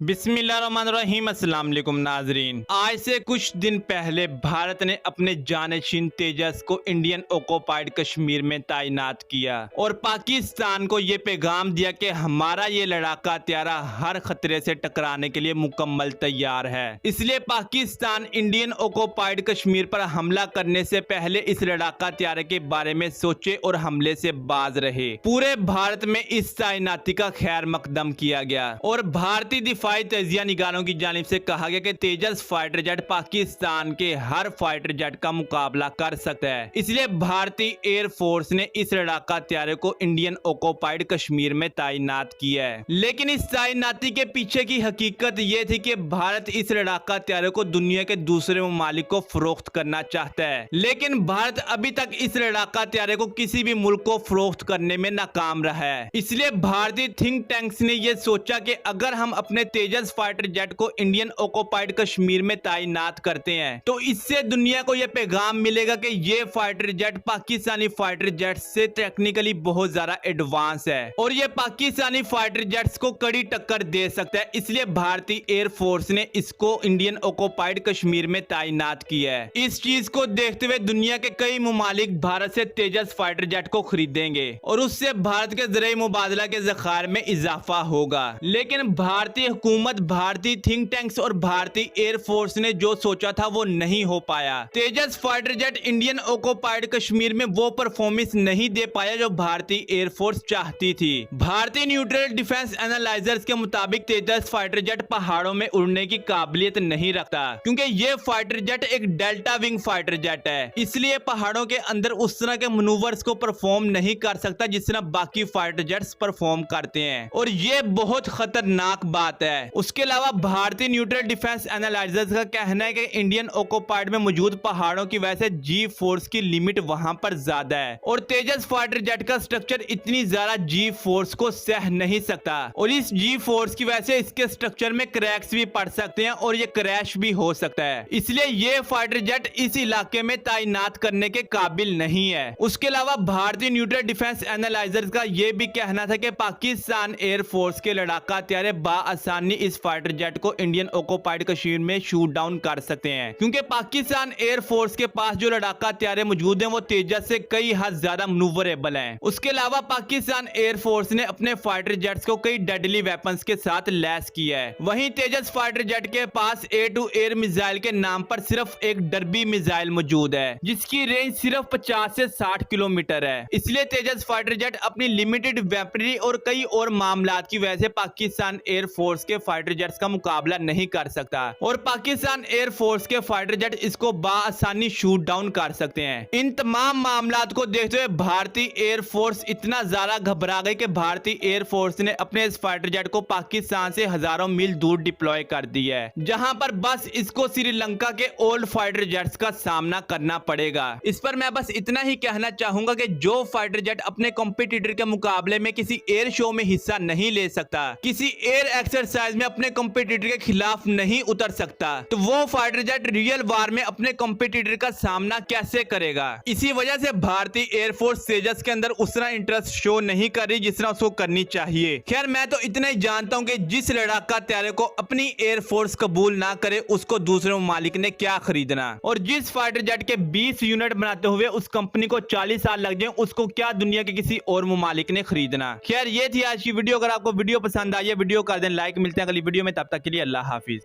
बिस्मिल्लाहिर्रहमानिर्रहीम। अस्सलाम वालेकुम नाजरीन। आज से कुछ दिन पहले भारत ने अपने जानशीन तेजस को इंडियन ऑक्युपाइड कश्मीर में तैनात किया और पाकिस्तान को ये पैगाम दिया कि हमारा ये लड़ाका हत्यारा हर खतरे से टकराने के लिए मुकम्मल तैयार है। इसलिए पाकिस्तान इंडियन ऑक्युपाइड कश्मीर पर हमला करने से पहले इस लड़ाका हत्यारे के बारे में सोचे और हमले से बाज रहे। पूरे भारत में इस तैनाती का खैर मकदम किया गया और भारतीय दिफाई तजिया निगारों की जानिब से कहा गया कि तेजस फाइटर जेट पाकिस्तान के हर फाइटर जेट का मुकाबला कर सकता है। इसलिए भारतीय एयरफोर्स ने इस लड़ाका हत्यारे को इंडियन ऑक्युपाइड कश्मीर में तैनात किया है। लेकिन इस तैनाती के पीछे की हकीकत यह थी कि भारत इस लड़ाका हत्यारे को दुनिया के दूसरे ममालिक को फरोख्त करना चाहता है, लेकिन भारत अभी तक इस लड़ाका हत्यारे को किसी भी मुल्क को फरोख्त करने में नाकाम रहा है। इसलिए भारतीय थिंक टैंक्स ने यह सोचा कि अगर हम अपने तेजस फाइटर जेट को इंडियन ऑक्युपाइड कश्मीर में तैनात करते हैं तो इससे दुनिया को यह पैगाम मिलेगा कि ये fighter jet Pakistani fighter jet से टेक्निकली बहुत ज्यादा एडवांस है और ये पाकिस्तानी फाइटर जेट्स को कड़ी टक्कर दे सकता है। इसलिए भारतीय एयरफोर्स ने इसको इंडियन ऑक्युपाइड कश्मीर में तैनात किया है। इस चीज को देखते हुए दुनिया के कई ममालिक भारत से तेजस फाइटर जेट को खरीदेंगे और उससे भारत के ज़रिए मुबादला के ज़खायर में इजाफा होगा। लेकिन भारतीय हुकूमत, भारतीय थिंक टैंक्स और भारतीय एयरफोर्स ने जो सोचा था वो नहीं हो पाया। Tejas fighter jet Indian occupied Kashmir में वो परफॉर्मेंस नहीं दे पाया जो भारतीय एयरफोर्स चाहती थी। भारतीय न्यूट्रल डिफेंस एनालाइजर्स के मुताबिक तेजस फाइटर जेट पहाड़ों में उड़ने की काबिलियत नहीं रखता क्योंकि ये फाइटर जेट एक डेल्टा विंग फाइटर जेट है। इसलिए पहाड़ों के अंदर उस तरह के मनूवर्स को परफॉर्म नहीं कर सकता जिस तरह बाकी फाइटर जेट्स परफॉर्म करते हैं और ये बहुत खतरनाक बात है। उसके अलावा भारतीय न्यूट्रल डिफेंस एनालाइजर्स का कहना है कि इंडियन ऑक्युपाइड में मौजूद पहाड़ों की वजह से जी फोर्स की लिमिट वहां पर ज्यादा है और तेजस फाइटर जेट का स्ट्रक्चर इतनी ज्यादा जी फोर्स को सह नहीं सकता और इस जी फोर्स की वजह से इसके स्ट्रक्चर में क्रैक्स भी पड़ सकते हैं और ये क्रैश भी हो सकता है। इसलिए ये फाइटर जेट इस इलाके में तैनात करने के काबिल नहीं है। उसके अलावा भारतीय न्यूट्रल डिफेंस एनालाइजर्स का यह भी कहना था कि पाकिस्तान एयरफोर्स के लड़ाका हत्यारे बाआसानी इस फाइटर जेट को इंडियन ऑक्युपाइड कश्मीर में शूट डाउन कर सकते हैं क्योंकि पाकिस्तान एयरफोर्स के पास जो लड़ाका हत्यारे मौजूद हैं वो तेजस से कई हद ज्यादा मनूवरेबल हैं। उसके अलावा पाकिस्तान एयरफोर्स ने अपने फाइटर जेट्स को कई डेडली वेपन्स के साथ लैस किया है। वहीं तेजस फाइटर जेट के पास एयर टू एयर मिसाइल के नाम पर सिर्फ एक डर्बी मिसाइल मौजूद है जिसकी रेंज सिर्फ 50 से 60 किलोमीटर है। इसलिए तेजस फाइटर जेट अपनी लिमिटेड वेपनरी और कई और मामलात की वजह से पाकिस्तान एयरफोर्स के फाइटर जेट्स का मुकाबला नहीं कर सकता और पाकिस्तान एयरफोर्स के फाइटर जेट इसको बाआसानी शूट डाउन कर सकते हैं। इन तमाम मामलात को देखते हुए भारतीय एयरफोर्स इतना ज्यादा घबरा गई कि भारतीय एयरफोर्स ने अपने इस फाइटर जेट को पाकिस्तान से हजारों मील दूर डिप्लॉय कर दिया है जहां पर बस इसको श्रीलंका के ओल्ड फाइटर जेट्स का सामना करना पड़ेगा। इस पर मैं बस इतना ही कहना चाहूंगा कि जो फाइटर जेट अपने कॉम्पिटिटर के मुकाबले में किसी एयर शो में हिस्सा नहीं ले सकता, किसी एयर एक्सरसाइज में अपने कॉम्पिटिटर के खिलाफ नहीं उतर सकता, तो वो फाइटर जेट रियल वार में अपने कॉम्पिटिटर का सामना कैसे करेगा। इसी वजह से भारतीय एयरफोर्स तेजस के अंदर उस तरह इंटरेस्ट शो नहीं कर रही जिस तरह उसको करनी चाहिए। खैर मैं तो इतना ही जानता हूँ कि जिस लड़ाका हत्यारे को अपनी एयरफोर्स कबूल ना करे उसको दूसरे ममालिक ने क्या खरीदना और जिस फाइटर जेट के 20 यूनिट बनाते हुए उस कंपनी को 40 साल लग जाए उसको क्या दुनिया के किसी और ममालिक ने खरीदना। खैर ये थी आज की वीडियो। अगर आपको वीडियो पसंद आई है वीडियो कर दें लाइक। मिलते हैं अगली वीडियो में, तब तक के लिए अल्लाह हाफिज।